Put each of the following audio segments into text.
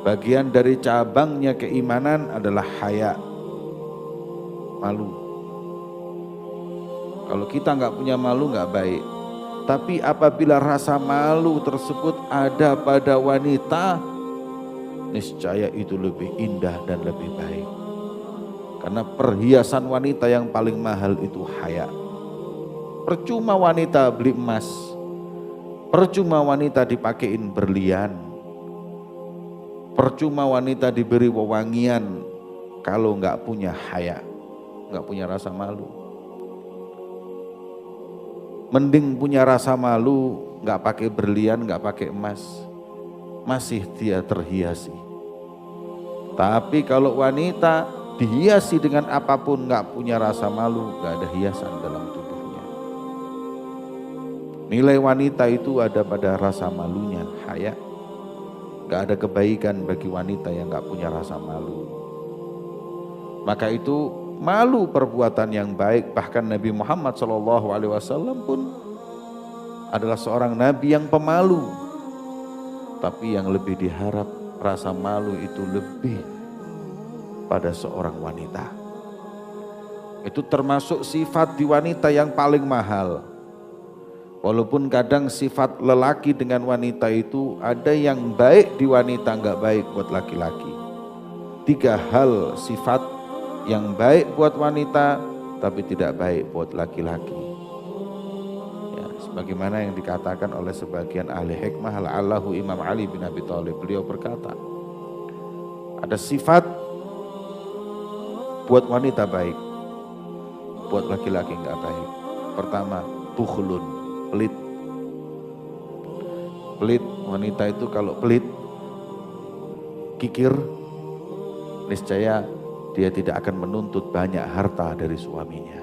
Bagian dari cabangnya keimanan adalah haya, malu. Kalau kita nggak punya malu nggak baik. Tapi apabila rasa malu tersebut ada pada wanita, niscaya itu lebih indah dan lebih baik. Karena perhiasan wanita yang paling mahal itu haya. Percuma wanita beli emas, percuma wanita dipakein berlian, percuma wanita diberi wewangian kalau nggak punya haya, nggak punya rasa malu. Mending punya rasa malu, nggak pakai berlian, nggak pakai emas, masih dia terhiasi. Tapi kalau wanita dihiasi dengan apapun, nggak punya rasa malu, nggak ada hiasan dalam tubuhnya. Nilai wanita itu ada pada rasa malunya, haya. Nggak ada kebaikan bagi wanita yang nggak punya rasa malu. Maka itu malu perbuatan yang baik. Bahkan Nabi Muhammad SAW pun adalah seorang Nabi yang pemalu. Tapi yang lebih diharap rasa malu itu lebih pada seorang wanita. Itu termasuk sifat di wanita yang paling mahal. Walaupun kadang sifat lelaki dengan wanita itu ada yang baik di wanita, nggak baik buat laki-laki. 3 hal sifat yang baik buat wanita tapi tidak baik buat laki-laki. Ya, sebagaimana yang dikatakan oleh sebagian ahli hikmah, la'allahu Imam Ali bin Abi Thalib, beliau berkata, ada sifat buat wanita baik, buat laki-laki enggak baik. Pertama, bukhlun, pelit. Pelit, wanita itu kalau pelit, kikir, niscaya dia tidak akan menuntut banyak harta dari suaminya.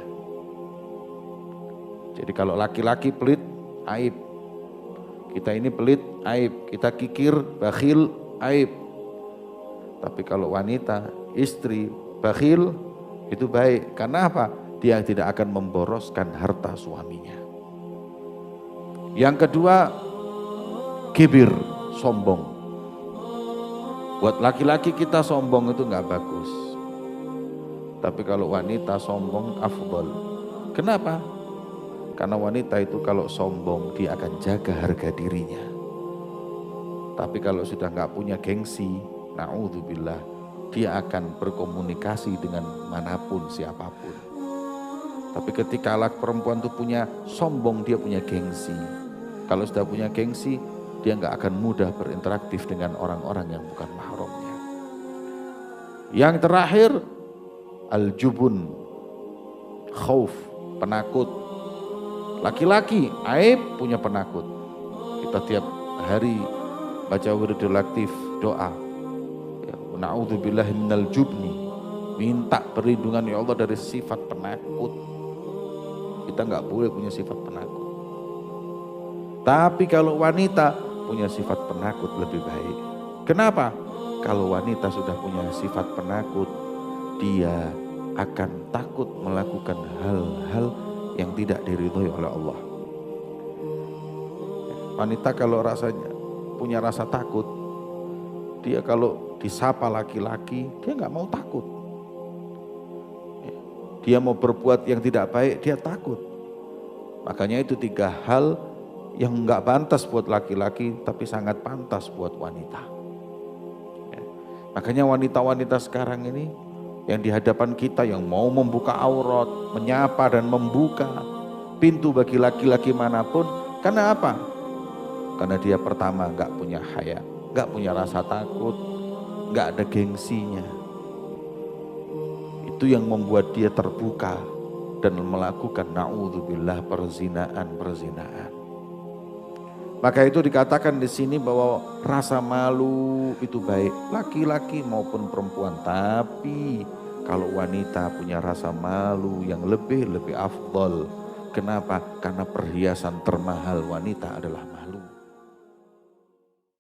Jadi kalau laki-laki pelit, aib. Kita ini pelit, aib. Kita kikir, bakhil, aib. Tapi kalau wanita, istri, bakhil, itu baik. Karena apa? Dia tidak akan memboroskan harta suaminya. Yang kedua, kibir, sombong. Buat laki-laki kita sombong itu nggak bagus. Tapi kalau wanita sombong afdol. Kenapa? Karena wanita itu kalau sombong dia akan jaga harga dirinya. Tapi kalau sudah nggak punya gengsi, na'udzubillah, dia akan berkomunikasi dengan manapun, siapapun. Tapi ketika laki perempuan itu punya sombong, dia punya gengsi. Kalau sudah punya gengsi, dia nggak akan mudah berinteraktif dengan orang-orang yang bukan mahramnya. Yang terakhir, al-jubun, khauf, penakut. Laki-laki aib punya penakut. Kita tiap hari baca wiridul aktif, doa, ya, na'udzubillahi minal jubni, minta perlindungan ya Allah dari sifat penakut. Kita nggak boleh punya sifat penakut. Tapi kalau wanita punya sifat penakut lebih baik. Kenapa? Kalau wanita sudah punya sifat penakut, dia akan takut melakukan hal-hal yang tidak diridhoi oleh Allah. Wanita kalau rasanya punya rasa takut, dia kalau disapa laki-laki, dia nggak mau takut. Dia mau berbuat yang tidak baik, dia takut. Makanya itu 3 hal yang nggak pantas buat laki-laki, tapi sangat pantas buat wanita. Makanya wanita-wanita sekarang ini yang di hadapan kita yang mau membuka aurat, menyapa dan membuka pintu bagi laki-laki manapun. Karena apa? Karena dia pertama nggak punya haya, nggak punya rasa takut, nggak ada gengsinya. Itu yang membuat dia terbuka dan melakukan na'udzubillah perzinaan. Maka itu dikatakan di sini bahwa rasa malu itu baik laki-laki maupun perempuan. Tapi kalau wanita punya rasa malu yang lebih afdal. Kenapa? Karena perhiasan termahal wanita adalah malu.